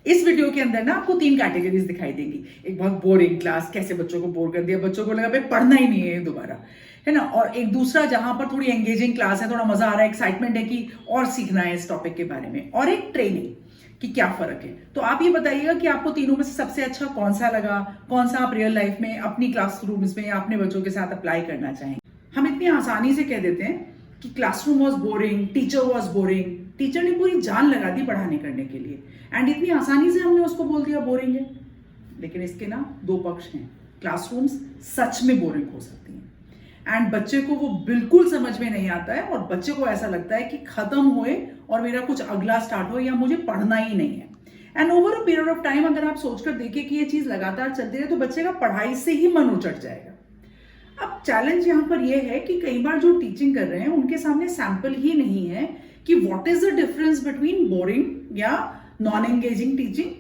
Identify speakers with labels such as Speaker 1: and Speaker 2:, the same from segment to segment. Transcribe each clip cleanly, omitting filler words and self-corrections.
Speaker 1: इस वीडियो के अंदर ना आपको 3 कैटेगरीज दिखाई देंगी। एक बहुत बोरिंग क्लास, कैसे बच्चों को बोर कर दिया, बच्चों को लगा भाई पढ़ना ही नहीं है दोबारा, है ना। और एक दूसरा जहां पर थोड़ी एंगेजिंग क्लास है, थोड़ा मजा आ रहा है, एक्साइटमेंट है कि और सीखना है इस टॉपिक के बारे में। और एक ट्रेनिंग कि क्या फर्क है। तो आप ये बताइएगा कि आपको तीनों में से सबसे अच्छा कौन सा लगा, कौन सा आप रियल लाइफ में अपनी क्लासरूम्स में या अपने बच्चों के साथ अप्लाई करना चाहेंगे। हम इतनी आसानी से कह देते हैं कि classroom was boring, teacher was boring. Teacher ने पूरी जान लगा दी पढ़ाने करने के लिए, एंड इतनी आसानी से हमने उसको बोल दिया बोरिंग है। लेकिन इसके ना दो पक्ष हैं। क्लासरूम्स सच में बोरिंग हो सकती हैं, एंड बच्चे को वो बिल्कुल समझ में नहीं आता है, और बच्चे को ऐसा लगता है कि खत्म होए और मेरा कुछ अगला स्टार्ट हो, या मुझे पढ़ना ही नहीं है। And over a period of time अगर आप सोचकर देखिए कि ये चीज लगातार चलती रहे तो बच्चे का पढ़ाई से ही मन उचट जाएगा। अब चैलेंज यहाँ पर यह है कि कई बार जो टीचिंग कर रहे हैं उनके सामने सैंपल ही नहीं है कि what is the difference between boring या non engaging teaching,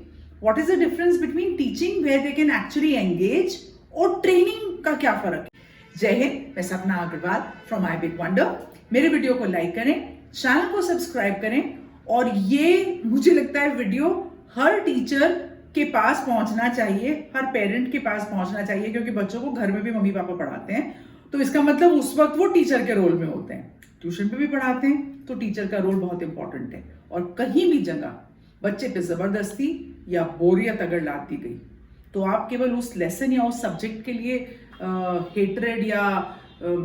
Speaker 1: what is the difference between teaching where they can actually engage और ट्रेनिंग का क्या फर्क है। जय हिंद, मैं Sapna Agarwal from I big wonder. मेरे वीडियो को लाइक करें, चैनल को सब्सक्राइब करें, और ये मुझे लगता है वीडियो हर टीचर के पास पहुंचना चाहिए, हर पेरेंट के पास पहुंचना चाहिए, क्योंकि बच्चों को घर में भी मम्मी पापा पढ़ाते हैं, तो इसका मतलब उस वक्त वो टीचर के रोल में होते हैं। ट्यूशन पे भी पढ़ाते हैं तो टीचर का रोल बहुत इंपॉर्टेंट है। और कहीं भी जगह बच्चे पे जबरदस्ती या बोरियत अगर लाद दी गई तो आप केवल उस लेसन या उस सब्जेक्ट के लिए हेट्रेड या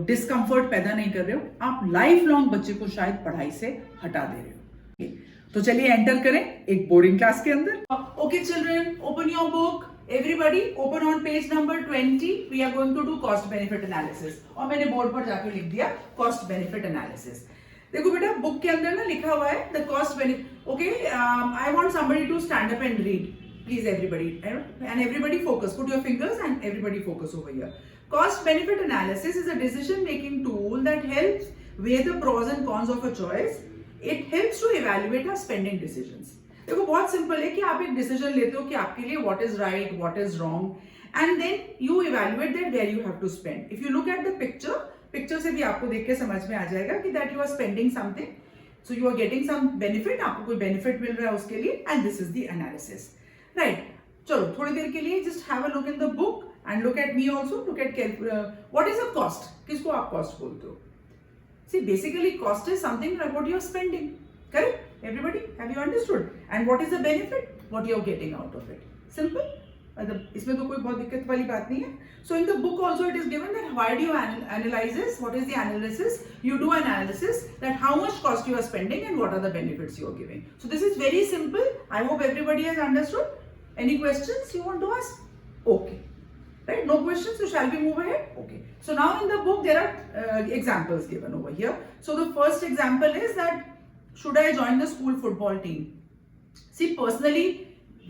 Speaker 1: डिस्कंफर्ट पैदा नहीं कर रहे हो, आप लाइफ लॉन्ग बच्चे को शायद पढ़ाई से हटा दे रहे हो। तो चलिए एंटर करें एक बोरिंग क्लास के अंदर। Okay children, open your book. Everybody open on page number 20। We are going to do cost benefit analysis. और मैंने बोर्ड पर जाकर लिख दिया कॉस्ट बेनिफिट एनालिसिस। देखो बेटा, बुक के अंदर ना लिखा हुआ है the cost benefit. Okay, I want somebody to stand up and read, please everybody, and everybody focus, put your fingers and everybody focus over here. Cost benefit analysis is a decision making tool that helps weigh the pros and cons of a choice. It helps to evaluate our spending decisions. देखो बहुत simple है कि आप एक decision लेते हो कि आपके लिए what is right, what is wrong, and then you evaluate that where you have to spend. If you look at the picture से भी आपको देख के समझ में आ जाएगा कि that you are spending something, so you are getting some benefit, आपको कोई benefit मिल रहा है उसके लिए, and this is the analysis. Right, चलो थोड़ी देर के लिए just have a look in the book and look at me also, look at what is a cost. किसको आप कॉस्ट बोलते हो? See basically cost is something what you are spending, correct? Everybody, have you understood? And what is the benefit, what you are getting out of it. Simple, मतलब इसमें तो कोई बहुत दिक्कत वाली बात नहीं है। So in the book also it is given that why do you analyse this, what is the analysis, you do analysis that how much cost you are spending and what are the benefits you are giving. So this is very simple. I hope everybody has understood. Any questions you want to ask? Okay. Right? No questions, so shall we move ahead? Okay. So now in the book there are examples given over here. So the first example is that should I join the school football team? See, personally,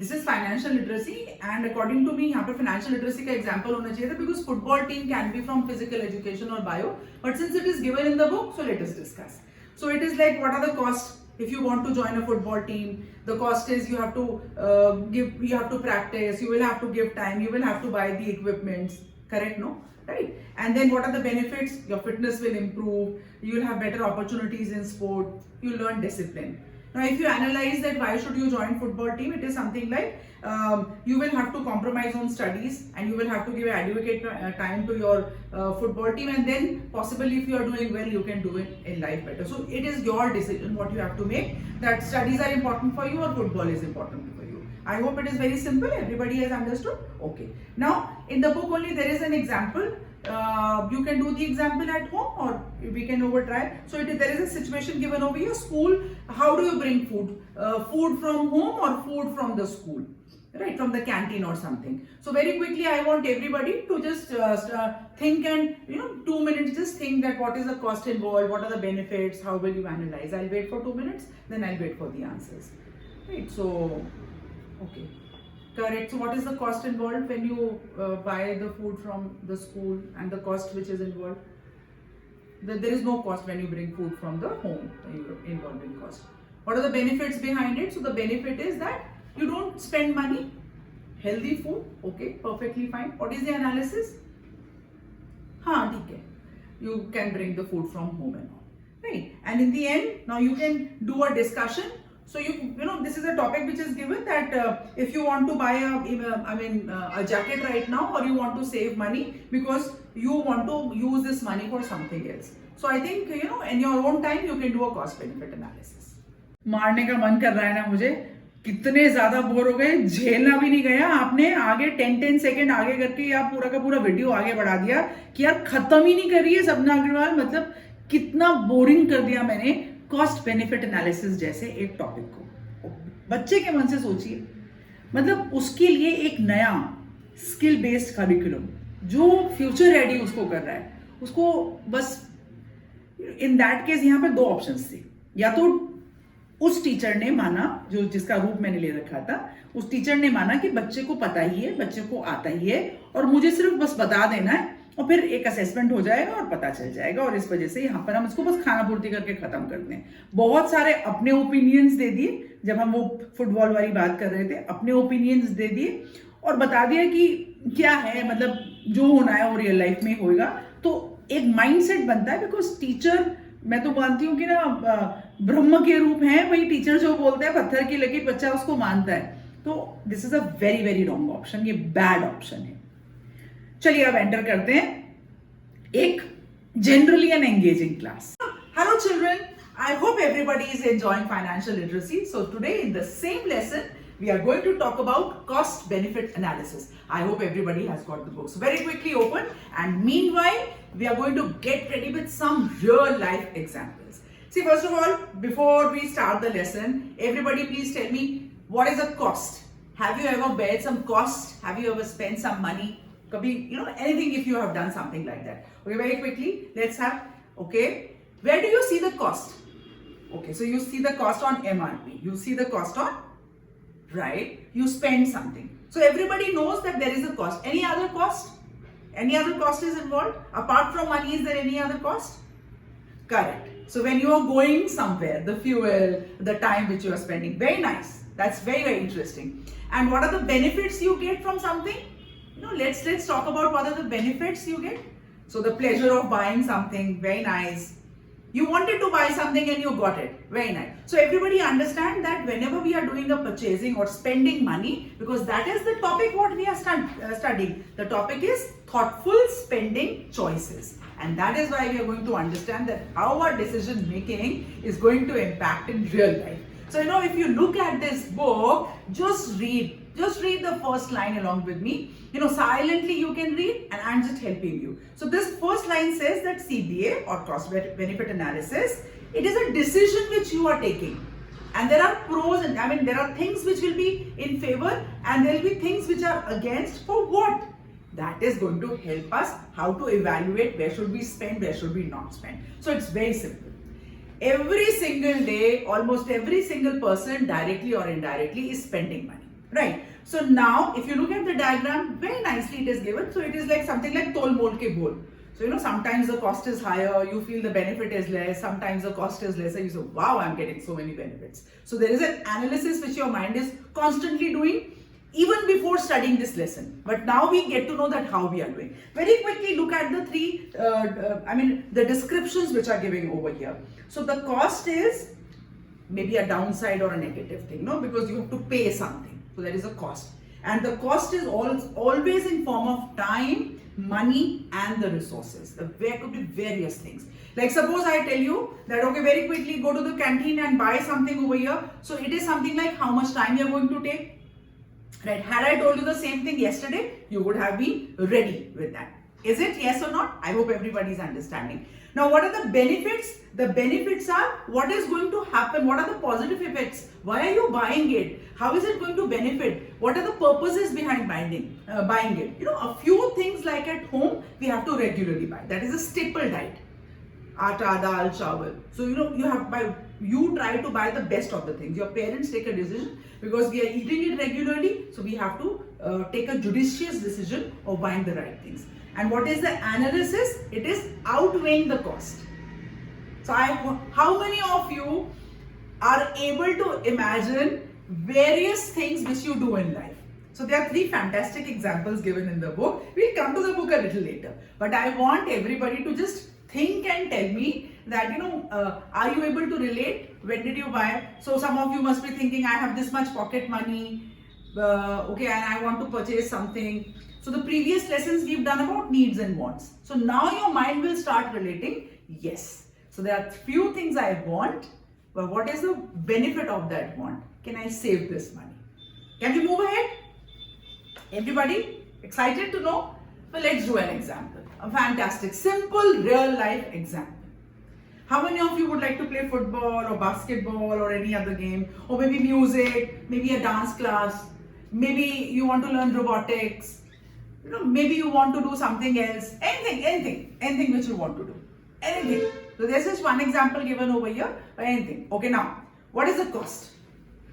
Speaker 1: this is financial literacy, and according to me, यहाँ पे financial literacy का example होना चाहिए था, because football team can be from physical education or bio, but since it is given in the book, so let us discuss. So it is like, what are the costs? If you want to join a football team, the cost is you have to you have to practice, you will have to give time, you will have to buy the equipments, correct? No, right? And then what are the benefits? Your fitness will improve, you will have better opportunities in sport, you learn discipline. Now, if you analyze that why should you join football team, it is something like you will have to compromise on studies, and you will have to give adequate time to your football team, and then possibly if you are doing well, you can do it in life better. So it is your decision what you have to make, that studies are important for you or football is important for you. I hope it is very simple. Everybody has understood. Okay. Now in the book only there is an example. You can do the example at home, or we can over try. So there is a situation given over here. School, how do you bring food? Food from home or food from the school? Right, from the canteen or something. So very quickly I want everybody to just think, and 2 minutes just think that what is the cost involved, what are the benefits, how will you analyze. I'll wait for 2 minutes, then I'll wait for the answers. Right, so okay, correct. So what is the cost involved when you buy the food from the school, and the cost which is involved? There is no cost when you bring food from the home involving cost. What are the benefits behind it? So the benefit is that you don't spend money, healthy food, okay, perfectly fine. What is the analysis? हाँ ठीक है, you can bring the food from home and all, right? And in the end, now you can do a discussion. So this is a topic which is given that if you want to buy a jacket right now, or you want to save money because you want to use this money for something else. So I think in your own time you can do a cost benefit analysis. मारने का मन कर रहा है ना मुझे, कितने ज्यादा बोर हो गए, झेलना भी नहीं गया आपने, आगे 10 सेकंड आगे करके आप पूरा का पूरा वीडियो आगे बढ़ा दिया कि यार खत्म ही नहीं कर रही है सपना अग्रवाल, मतलब कितना बोरिंग कर दिया मैंने कॉस्ट बेनिफिट एनालिसिस जैसे एक टॉपिक को। बच्चे के मन से सोचिए, मतलब उसके लिए एक नया स्किल बेस्ड करिकुलम जो फ्यूचर रेडी उसको कर रहा है, उसको बस इन दैट केस यहाँ पे दो ऑप्शंस थे, या तो उस टीचर ने माना, जो जिसका रूप मैंने ले रखा था, उस टीचर ने माना कि बच्चे को पता ही है, बच्चे को आता ही है और मुझे सिर्फ बस बता देना है और फिर एक असेसमेंट हो जाएगा और पता चल जाएगा, और इस वजह से यहाँ पर हम इसको बस खाना पूर्ति करके खत्म करते हैं। बहुत सारे अपने ओपिनियंस दे दिए, जब हम वो फुटबॉल वाली बात कर रहे थे अपने ओपिनियंस दे दिए और बता दिया कि क्या है, मतलब जो होना है वो रियल लाइफ में होगा। तो एक माइंडसेट बनता है, बिकॉज टीचर, मैं तो मानती हूँ कि ना ब्रह्म के रूप हैं, वही टीचर जो बोलते हैं पत्थर की लकीर बच्चा उसको मानता है। तो this is a very very wrong option, ये बैड ऑप्शन है। चलिए अब एंटर करते हैं एक generally an engaging class. Hello children, I hope everybody is enjoying financial literacy. So today in the same lesson, we are going to talk about cost benefit analysis. I hope everybody has got the books very quickly open, and meanwhile we are going to get ready with some real life examples. See, first of all, before we start the lesson, everybody please tell me, what is a cost? Have you ever bared some cost? Have you ever spent some money? Kabhi, anything, if you have done something like that. Okay, very quickly, let's have, okay, where do you see the cost? Okay, so you see the cost on MRP, you see the cost on, right, you spend something. So everybody knows that there is a cost. Any other cost? Any other cost is involved? Apart from money, is there any other cost? Correct. So when you are going somewhere, the fuel, the time which you are spending, very nice. That's very, very interesting. And what are the benefits you get from something? Let's talk about what are the benefits you get. So the pleasure of buying something, very nice. You wanted to buy something and you got it. Very nice. So everybody understand that whenever we are doing a purchasing or spending money, because that is the topic what we are studying. The topic is thoughtful spending choices. And that is why we are going to understand that how our decision making is going to impact in real life. So if you look at this book, just read the first line along with me. Silently you can read, and I'm just helping you. So this first line says that CBA or cost benefit analysis, it is a decision which you are taking. And there are pros and there are things which will be in favor and there will be things which are against. For what? That is going to help us how to evaluate where should we spend, where should we not spend. So it's very simple. Every single day, almost every single person directly or indirectly is spending money, right? So now if you look at the diagram, very nicely it is given. So it is like something like tol mol ke bol. So sometimes the cost is higher, you feel the benefit is less, sometimes the cost is lesser, you say, wow, I'm getting so many benefits. So there is an analysis which your mind is constantly doing even before studying this lesson. But now we get to know that how we are doing. Very quickly look at the three, the descriptions which are giving over here. So the cost is maybe a downside or a negative thing, because you have to pay something. So there is a cost. And the cost is always in form of time, money and the resources. There could be various things. Like suppose I tell you that, okay, very quickly go to the canteen and buy something over here. So it is something like how much time you are going to take. Right? Had I told you the same thing yesterday, you would have been ready with that. Is it yes or not? I hope everybody is understanding. Now, what are the benefits? The benefits are what is going to happen. What are the positive effects? Why are you buying it? How is it going to benefit? What are the purposes behind buying it? A few things like at home, we have to regularly buy. That is a staple diet. Atta, dal, chawal. So, you try to buy the best of the things. Your parents take a decision because we are eating it regularly. So, we have to take a judicious decision of buying the right things. And what is the analysis? It is outweighing the cost. So, how many of you are able to imagine various things which you do in life? So, there are three fantastic examples given in the book. We'll come to the book a little later. But I want everybody to just think and tell me that, are you able to relate? When did you buy? So some of you must be thinking, I have this much pocket money, okay, and I want to purchase something. So the previous lessons we've done about needs and wants. So now your mind will start relating, yes. So there are few things I want, but what is the benefit of that want? Can I save this money? Can we move ahead? Everybody excited to know? Well, let's do an example. A fantastic, simple, real life example. How many of you would like to play football or basketball or any other game? Or maybe music, maybe a dance class, maybe you want to learn robotics, maybe you want to do something else, anything which you want to do, anything. So this is one example given over here, or anything. Okay, now, what is the cost?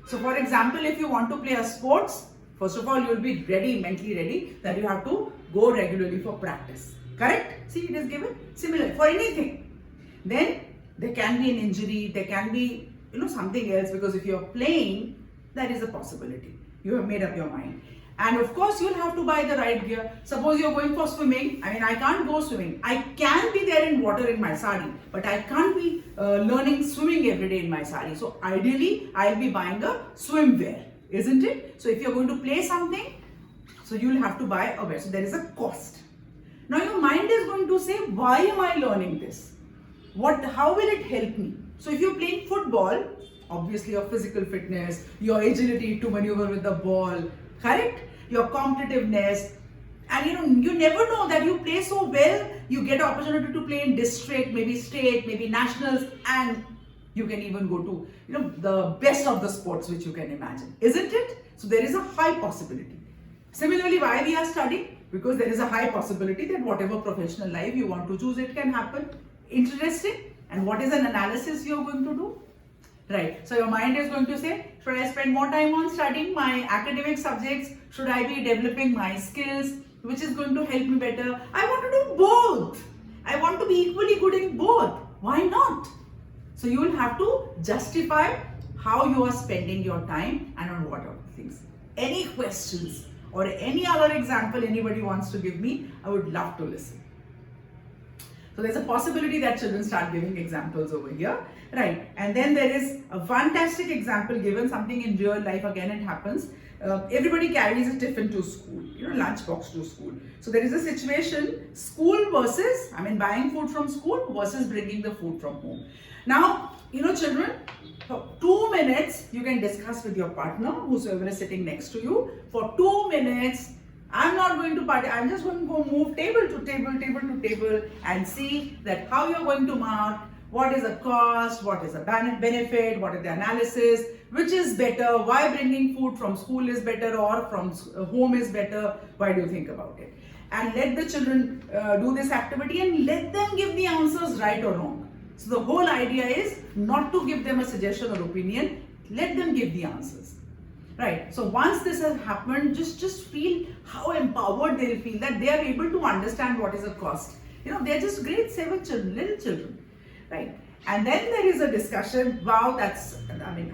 Speaker 1: So for example, if you want to play a sports, first of all, you will be ready, mentally ready, that you have to go regularly for practice. Correct? See, it is given. Similar for anything. Then there can be an injury, there can be, something else, because if you're playing, that is a possibility. You have made up your mind. And of course, you'll have to buy the right gear. Suppose you're going for swimming. I mean, I can't go swimming. I can be there in water in my sari, but I can't be learning swimming every day in my sari. So ideally, I'll be buying a swimwear, isn't it? So if you're going to play something, so you'll have to buy a wear. So there is a cost. Now your mind is going to say, why am I learning this? How will it help me? So if you're playing football, obviously your physical fitness, your agility to maneuver with the ball, correct? Your competitiveness, and you never know that you play so well, you get opportunity to play in district, maybe state, maybe nationals, and you can even go to, the best of the sports which you can imagine, isn't it? So there is a high possibility. Similarly, why we are studying? Because there is a high possibility that whatever professional life you want to choose, it can happen. Interesting. And what is an analysis you are going to do? Right. So your mind is going to say, should I spend more time on studying my academic subjects? Should I be developing my skills, which is going to help me better? I want to do both. I want to be equally good in both. Why not? So you will have to justify how you are spending your time and on what other things. Any questions or any other example anybody wants to give me, I would love to listen. So there's a possibility that children start giving examples over here, right? And then there is a fantastic example given, something in real life, again it happens. Everybody carries a tiffin to school, lunchbox to school. So there is a situation, school versus, buying food from school versus bringing the food from home. Now, children, for 2 minutes, you can discuss with your partner, whosoever is sitting next to you. For 2 minutes, I'm not going to party. I'm just going to go move table to table and see that how you're going to mark, what is the cost, what is the benefit, what is the analysis, which is better, why bringing food from school is better or from home is better, why do you think about it? And let the children do this activity and let them give the answers right or wrong. So the whole idea is not to give them a suggestion or opinion, let them give the answers. Right. So once this has happened, just feel how empowered they'll feel that they are able to understand what is a cost. They're just grade 7 children, little children. Right. And then there is a discussion. Wow, that's,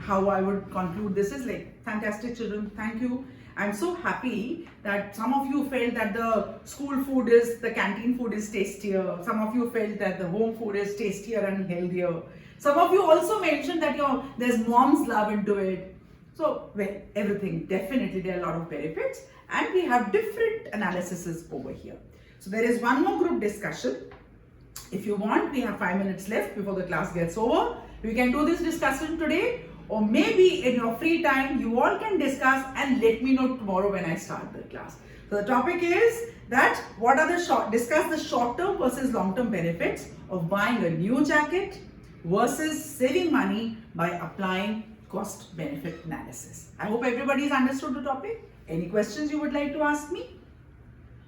Speaker 1: how I would conclude this is like, fantastic children, thank you. I'm so happy that some of you felt that the the canteen food is tastier. Some of you felt that the home food is tastier and healthier. Some of you also mentioned that there's mom's love into it. So, everything, definitely there are a lot of benefits, and we have different analyses over here. So there is one more group discussion. If you want, we have 5 minutes left before the class gets over. We can do this discussion today, or maybe in your free time, you all can discuss and let me know tomorrow when I start the class. So the topic is that discuss the short-term versus long-term benefits of buying a new jacket versus saving money by applying cost benefit analysis. I hope everybody has understood the topic. Any questions you would like to ask me?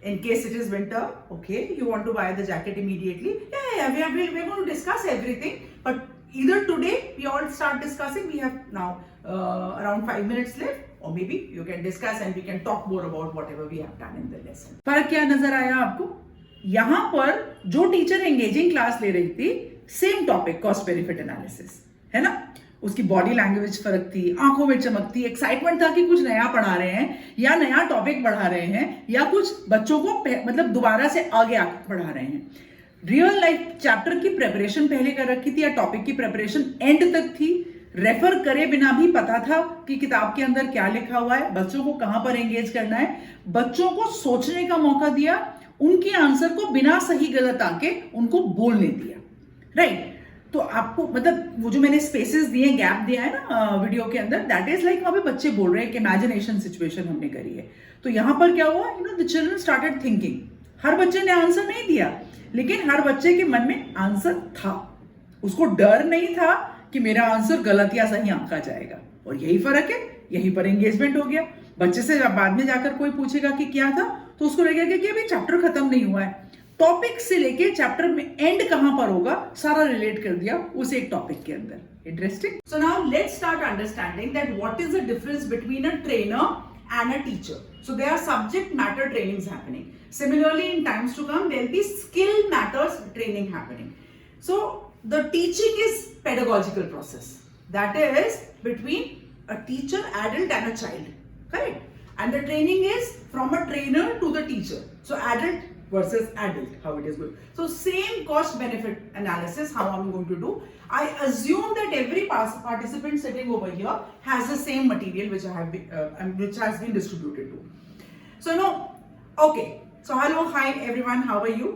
Speaker 1: In case it is winter, okay, you want to buy the jacket immediately. We're going to discuss everything. But either today we all start discussing. We have now around 5 minutes left, or maybe you can discuss and we can talk more about whatever we have done in the lesson. फर्क क्या नजर आया आपको? यहाँ पर जो teacher engaging class ले रही थी, same topic cost benefit analysis, है ना? उसकी बॉडी लैंग्वेज फर्क थी, आंखों में चमक थी, एक्साइटमेंट था कि कुछ नया पढ़ा रहे हैं या नया टॉपिक पढ़ा रहे हैं या कुछ बच्चों को दोबारा से आगे पढ़ा रहे हैं, रियल लाइफ चैप्टर की प्रेपरेशन पहले कर रखी थी या टॉपिक की प्रेपरेशन एंड तक थी, रेफर करे बिना भी पता था कि किताब के अंदर क्या लिखा हुआ है, बच्चों को कहां पर एंगेज करना है, बच्चों को सोचने का मौका दिया, उनके आंसर को बिना सही गलत आके उनको बोलने दिया, राइट। तो आपको मतलब वो जो मैंने स्पेसेस दिए, गैप दिया है ना वीडियो के अंदर, दैट इज लाइक वहां पे बच्चे बोल रहे हैं कि इमेजिनेशन सिचुएशन हमने करी है। तो यहां पर क्या हुआ, द चिल्ड्रन स्टार्टेड थिंकिंग। हर बच्चे ने आंसर नहीं दिया, लेकिन हर बच्चे के मन में आंसर था, उसको डर नहीं था कि मेरा आंसर गलत या सही आंका जाएगा। और यही फर्क है, यहीं पर एंगेजमेंट हो गया। बच्चे से बाद में जाकर कोई पूछेगा कि क्या था, तो उसको लगेगा कि अभी चैप्टर खत्म नहीं हुआ है, टॉपिक से लेके चैप्टर में एंड कहां पर होगा सारा रिलेट कर दिया उस एक टॉपिक के अंदर। Interesting. So now let's start understanding that what is the difference between a trainer and a teacher. So there are subject matter trainings happening. Similarly, in times to come, there will be skill matters training happening. So the teaching is pedagogical process. That is between a teacher, adult and a child. Correct? And the training is from a trainer to the teacher. So adult versus adult, how it is going. So same cost benefit analysis, how I'm going to do. I assume that every participant sitting over here has the same material which which has been distributed to. So no, okay. So hello, hi everyone, how are you?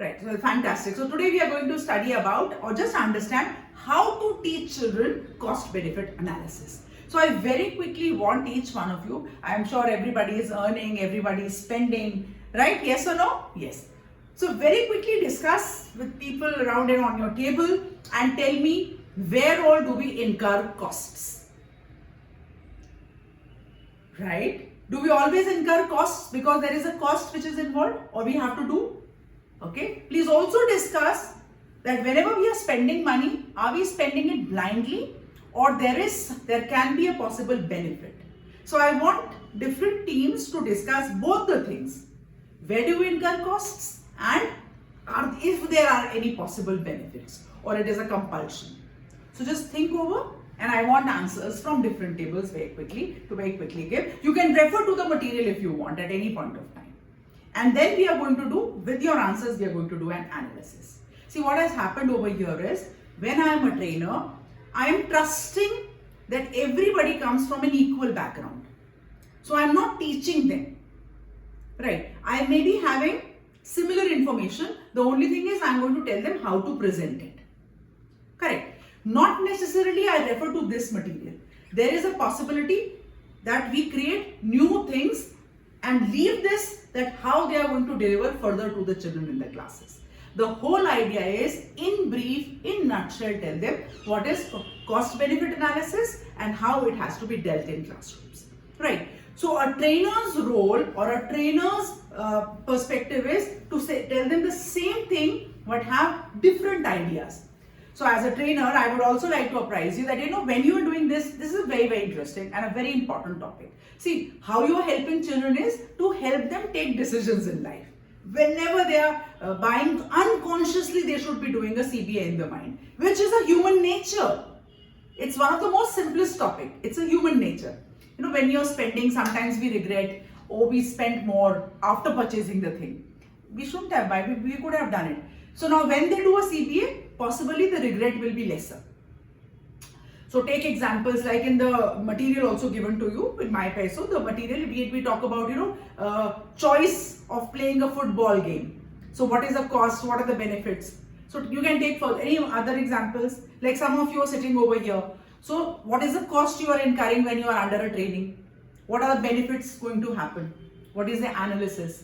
Speaker 1: Right, so fantastic. So today we are going to study about or just understand how to teach children cost benefit analysis. So I very quickly want each one of you, I am sure everybody is earning, everybody is spending, right? Yes or no? Yes. So very quickly discuss with people around and on your table and tell me where all do we incur costs? Right? Do we always incur costs because there is a cost which is involved or we have to do? Okay. Please also discuss that whenever we are spending money, are we spending it blindly or there can be a possible benefit? So I want different teams to discuss both the things. Where do we incur costs and if there are any possible benefits or it is a compulsion. So just think over and I want answers from different tables very quickly give. You can refer to the material if you want at any point of time. And then we are going to do, with your answers, we are going to do an analysis. See what has happened over here is, when I am a trainer, I am trusting that everybody comes from an equal background. So I am not teaching them. Right, I may be having similar information, the only thing is I am going to tell them how to present it. Correct. Not necessarily I refer to this material. There is a possibility that we create new things and leave this, that how they are going to deliver further to the children in the classes. The whole idea is, in brief, in nutshell, tell them what is cost benefit analysis and how it has to be dealt in classrooms. Right. So a trainer's role or a trainer's perspective is to tell them the same thing but have different ideas. So as a trainer, I would also like to apprise you that when you are doing this is very, very interesting and a very important topic. See, how you are helping children is to help them take decisions in life. Whenever they are buying, unconsciously they should be doing a CBA in the mind, which is a human nature. It's one of the most simplest topic. It's a human nature. When you're spending, sometimes we regret, oh, we spent more after purchasing the thing. We shouldn't have, we could have done it. So now when they do a CBA, possibly the regret will be lesser. So take examples like in the material also given to you in my peso, the material we talk about, choice of playing a football game. So what is the cost, what are the benefits? So you can take for any other examples, like some of you are sitting over here. So what is the cost you are incurring when you are under a training? What are the benefits going to happen? What is the analysis?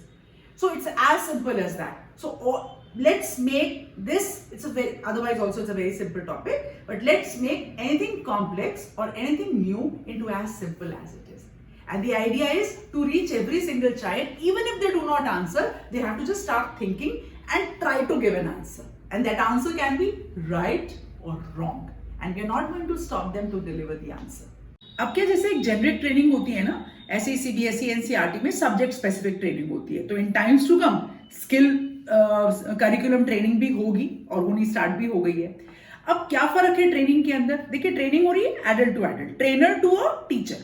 Speaker 1: So it's as simple as that. So let's make this, otherwise also it's a very simple topic, but let's make anything complex or anything new into as simple as it is. And the idea is to reach every single child, even if they do not answer, they have to just start thinking and try to give an answer. And that answer can be right or wrong. And we are not going to stop them to deliver the answer. अब क्या, जैसे एक generic training होती है ना, ऐसे ही CBSE NCERT में सब्जेक्ट स्पेसिफिक ट्रेनिंग होती है। तो in times to come skill curriculum training भी होगी और होनी स्टार्ट भी हो गई है। अब क्या फर्क है ट्रेनिंग के अंदर? देखिए, ट्रेनिंग हो रही है adult to adult, trainer to a teacher.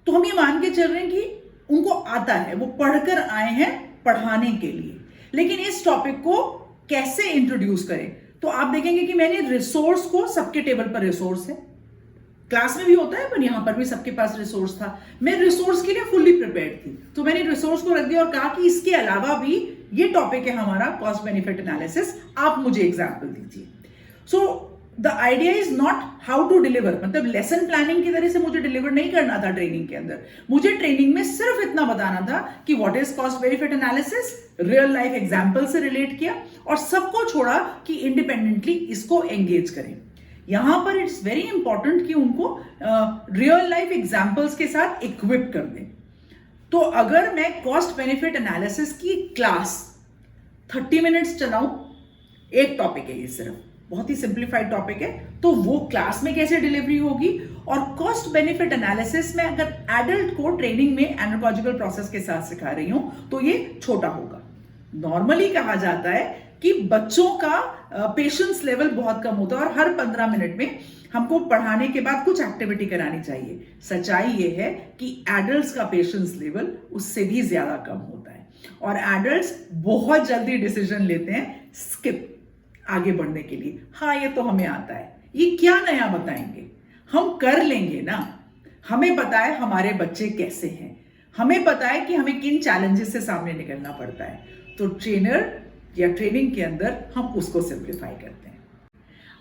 Speaker 1: तो हम ये मान के चल रहे हैं कि उनको आता है, वो पढ़कर आए हैं पढ़ाने के लिए, लेकिन इस टॉपिक को कैसे इंट्रोड्यूस करें, तो आप देखेंगे कि मैंने रिसोर्स को, सबके टेबल पर रिसोर्स है, क्लास में भी होता है पर यहां पर भी सबके पास रिसोर्स था, मैं रिसोर्स के लिए फुल्ली प्रिपेयर्ड थी, तो मैंने रिसोर्स को रख दिया और कहा कि इसके अलावा भी ये टॉपिक है हमारा कॉस्ट बेनिफिट एनालिसिस, आप मुझे एग्जाम्पल दीजिए। So the idea is not how to deliver, मतलब लेसन प्लानिंग की तरह से मुझे डिलीवर नहीं करना था ट्रेनिंग के अंदर, मुझे ट्रेनिंग में सिर्फ इतना बताना था कि what is cost benefit analysis, real life example से रिलेट किया और सबको छोड़ा कि इंडिपेंडेंटली इसको एंगेज करें। यहां पर इट्स वेरी इंपॉर्टेंट कि उनको रियल लाइफ एग्जांपल्स के साथ इक्विप कर दें। तो अगर मैं कॉस्ट बेनिफिट एनालिसिस की क्लास 30 मिनट्स चलाऊं, एक टॉपिक है ये, सिर्फ बहुत ही सिंप्लीफाइड टॉपिक है, तो वो क्लास में कैसे डिलीवरी होगी, और कॉस्ट बेनिफिट एनालिसिस में अगर एडल्ट को ट्रेनिंग में एनालॉजिकल प्रोसेस के साथ सिखा रही हूं तो ये छोटा होगा। नॉर्मली कहा जाता है कि बच्चों का पेशेंस लेवल बहुत कम होता है और हर 15 मिनट में हमको पढ़ाने के बाद कुछ एक्टिविटी करानी चाहिए। सच्चाई ये है कि एडल्ट्स का पेशेंस लेवल उससे भी ज्यादा कम होता है और एडल्ट्स बहुत जल्दी डिसीजन लेते हैं स्किप आगे बढ़ने के लिए। हाँ, ये तो हमें आता है, ये क्या नया बताएंगे, हम कर लेंगे ना। हमें पता है हमारे बच्चे कैसे हैं, हमें पता है कि हमें किन चैलेंजेस से सामने निकलना पड़ता है, तो ट्रेनर या ट्रेनिंग के अंदर हम उसको सिंप्लीफाई करते हैं।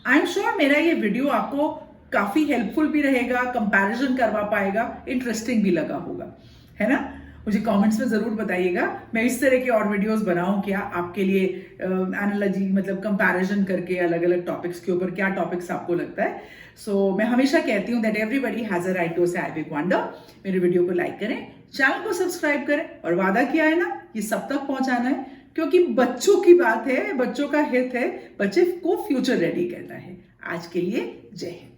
Speaker 1: आई एम श्योर मेरा ये वीडियो आपको काफी हेल्पफुल भी रहेगा, कंपैरिजन करवा पाएगा, इंटरेस्टिंग भी लगा होगा, है ना। मुझे कमेंट्स में जरूर बताइएगा मैं इस तरह के और वीडियोस बनाऊं क्या आपके लिए, एनालॉजी मतलब कंपैरिजन करके अलग अलग टॉपिक्स के ऊपर, क्या टॉपिक्स आपको लगता है। सो मैं हमेशा कहती हूँ that everybody has a right to say I big wonder. मेरे वीडियो को लाइक करें, चैनल को सब्सक्राइब करें और वादा किया है ना ये सब तक पहुंचाना है, क्योंकि बच्चों की बात है, बच्चों का हित है, बच्चे को फ्यूचर रेडी करना है। आज के लिए जय हिंद।